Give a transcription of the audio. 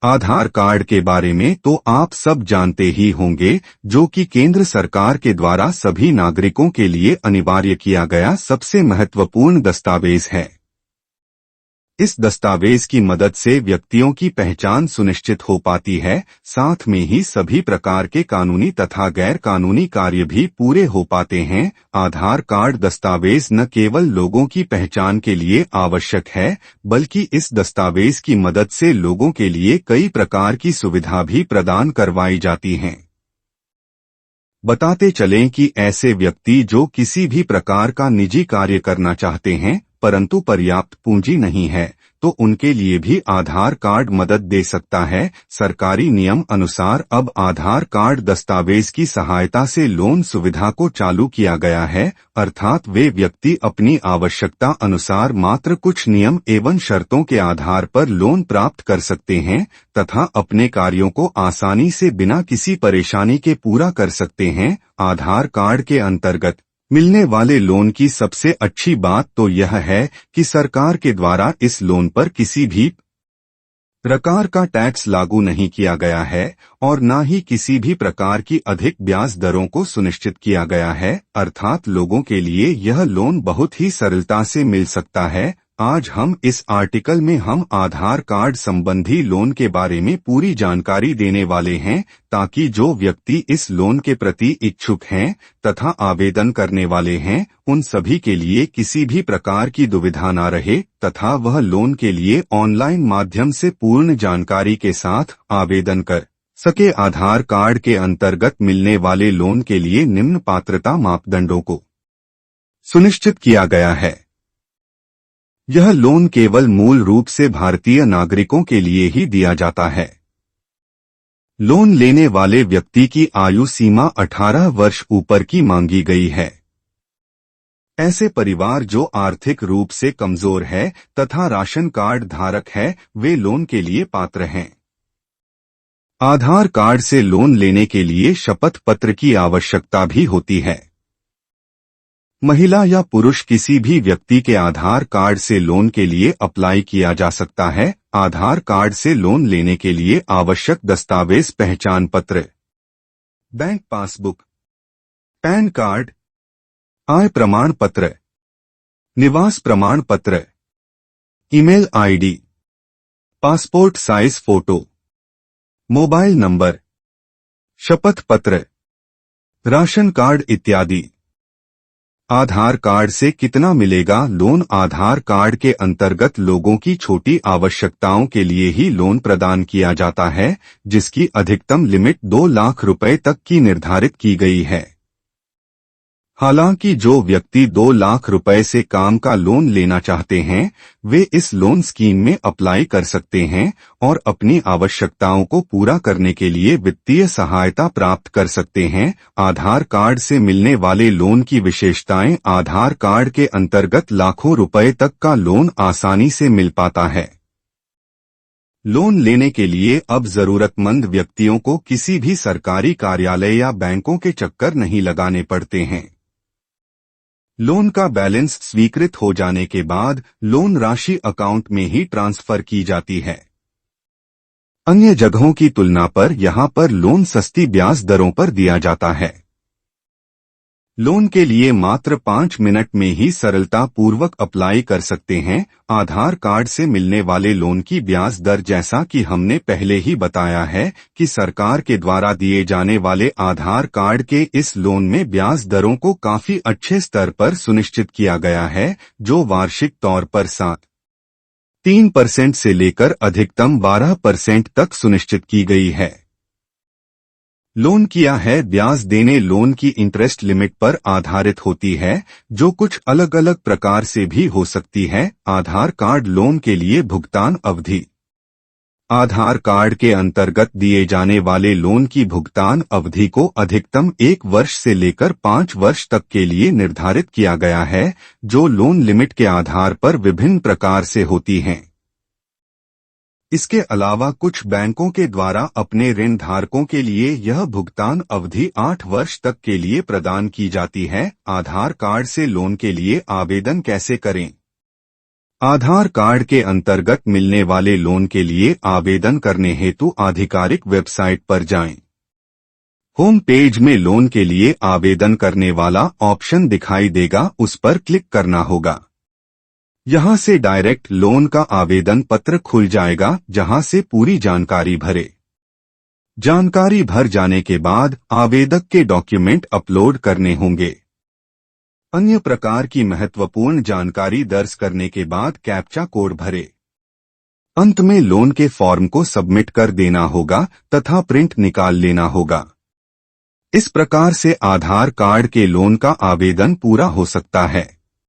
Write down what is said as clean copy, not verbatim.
आधार card के बारे में तो आप सब जानते ही होंगे, जो कि केंद्र सरकार के द्वारा सभी नागरिकों के लिए अनिवार्य किया गया सबसे महत्वपूर्ण दस्तावेज है। इस दस्तावेज की मदद से व्यक्तियों की पहचान सुनिश्चित हो पाती है, साथ में ही सभी प्रकार के कानूनी तथा गैर कानूनी कार्य भी पूरे हो पाते हैं। आधार कार्ड दस्तावेज न केवल लोगों की पहचान के लिए आवश्यक है, बल्कि इस दस्तावेज की मदद से लोगों के लिए कई प्रकार की सुविधा भी प्रदान करवाई जाती हैं। बताते चलें कि ऐसे व्यक्ति जो किसी भी प्रकार का निजी कार्य करना चाहते हैं परंतु पर्याप्त पूंजी नहीं है, तो उनके लिए भी आधार कार्ड मदद दे सकता है। सरकारी नियम अनुसार अब आधार कार्ड दस्तावेज की सहायता से लोन सुविधा को चालू किया गया है, अर्थात वे व्यक्ति अपनी आवश्यकता अनुसार मात्र कुछ नियम एवं शर्तों के आधार पर लोन प्राप्त कर सकते हैं तथा अपने कार्यों को आसानी से बिना किसी परेशानी के पूरा कर सकते हैं। आधार कार्ड के अंतर्गत मिलने वाले लोन की सबसे अच्छी बात तो यह है कि सरकार के द्वारा इस लोन पर किसी भी प्रकार का टैक्स लागू नहीं किया गया है और न ही किसी भी प्रकार की अधिक ब्याज दरों को सुनिश्चित किया गया है, अर्थात लोगों के लिए यह लोन बहुत ही सरलता से मिल सकता है। आज हम इस आर्टिकल में हम आधार कार्ड संबंधी लोन के बारे में पूरी जानकारी देने वाले हैं, ताकि जो व्यक्ति इस लोन के प्रति इच्छुक हैं तथा आवेदन करने वाले हैं, उन सभी के लिए किसी भी प्रकार की दुविधा न रहे तथा वह लोन के लिए ऑनलाइन माध्यम से पूर्ण जानकारी के साथ आवेदन कर सके। आधार कार्ड के अंतर्गत मिलने वाले लोन के लिए निम्न पात्रता मापदंडों को सुनिश्चित किया गया है। यह लोन केवल मूल रूप से भारतीय नागरिकों के लिए ही दिया जाता है। लोन लेने वाले व्यक्ति की आयु सीमा 18 वर्ष ऊपर की मांगी गई है। ऐसे परिवार जो आर्थिक रूप से कमजोर है तथा राशन कार्ड धारक है, वे लोन के लिए पात्र हैं। आधार कार्ड से लोन लेने के लिए शपथ पत्र की आवश्यकता भी होती है। महिला या पुरुष किसी भी व्यक्ति के आधार कार्ड से लोन के लिए अप्लाई किया जा सकता है। आधार कार्ड से लोन लेने के लिए आवश्यक दस्तावेज पहचान पत्र, बैंक पासबुक, पैन कार्ड, आय प्रमाण पत्र, निवास प्रमाण पत्र, email ID, passport size photo, mobile number, शपथ पत्र, राशन कार्ड इत्यादि। आधार कार्ड से कितना मिलेगा लोन? आधार कार्ड के अंतर्गत लोगों की छोटी आवश्यकताओं के लिए ही लोन प्रदान किया जाता है, जिसकी अधिकतम लिमिट 2 लाख रुपए तक की निर्धारित की गई है। हालांकि जो व्यक्ति 2 लाख रुपए से काम का लोन लेना चाहते हैं, वे इस लोन स्कीम में अप्लाई कर सकते हैं और अपनी आवश्यकताओं को पूरा करने के लिए वित्तीय सहायता प्राप्त कर सकते हैं। आधार कार्ड से मिलने वाले लोन की विशेषताएं: आधार कार्ड के अंतर्गत लाखों रुपए तक का लोन आसानी से मिल पाता है। लोन लेने के लिए अब जरूरतमंद व्यक्तियों को किसी भी सरकारी कार्यालय या बैंकों के चक्कर नहीं लगाने पड़ते हैं। लोन का बैलेंस स्वीकृत हो जाने के बाद लोन राशि अकाउंट में ही ट्रांसफर की जाती है। अन्य जगहों की तुलना पर यहां पर लोन सस्ती ब्याज दरों पर दिया जाता है। लोन के लिए मात्र 5 मिनट में ही सरलता पूर्वक अप्लाई कर सकते हैं। आधार कार्ड से मिलने वाले लोन की ब्याज दर, जैसा कि हमने पहले ही बताया है कि सरकार के द्वारा दिए जाने वाले आधार कार्ड के इस लोन में ब्याज दरों को काफी अच्छे स्तर पर सुनिश्चित किया गया है, जो वार्षिक तौर पर 7.3% से लेकर अधिकतम 12% तक सुनिश्चित की गई है। लोन किया है ब्याज देने लोन की इंटरेस्ट लिमिट पर आधारित होती है, जो कुछ अलग अलग प्रकार से भी हो सकती है। आधार कार्ड लोन के लिए भुगतान अवधि: आधार कार्ड के अंतर्गत दिए जाने वाले लोन की भुगतान अवधि को अधिकतम 1 वर्ष से लेकर 5 वर्ष तक के लिए निर्धारित किया गया है, जो लोन लिमिट के आधार पर विभिन्न प्रकार से होती हैं। इसके अलावा कुछ बैंकों के द्वारा अपने ऋण धारकों के लिए यह भुगतान अवधि 8 वर्ष तक के लिए प्रदान की जाती है। आधार कार्ड से लोन के लिए आवेदन कैसे करें? आधार कार्ड के अंतर्गत मिलने वाले लोन के लिए आवेदन करने हेतु आधिकारिक वेबसाइट पर जाएं। होम पेज में लोन के लिए आवेदन करने वाला ऑप्शन दिखाई देगा, उस पर क्लिक करना होगा। यहां से डायरेक्ट लोन का आवेदन पत्र खुल जाएगा, जहां से पूरी जानकारी भरे। जानकारी भर जाने के बाद आवेदक के डॉक्यूमेंट अपलोड करने होंगे। अन्य प्रकार की महत्वपूर्ण जानकारी दर्ज करने के बाद कैप्चा कोड भरे। अंत में लोन के फॉर्म को सबमिट कर देना होगा तथा प्रिंट निकाल लेना होगा। इस प्रकार से आधार कार्ड के लोन का आवेदन पूरा हो सकता है।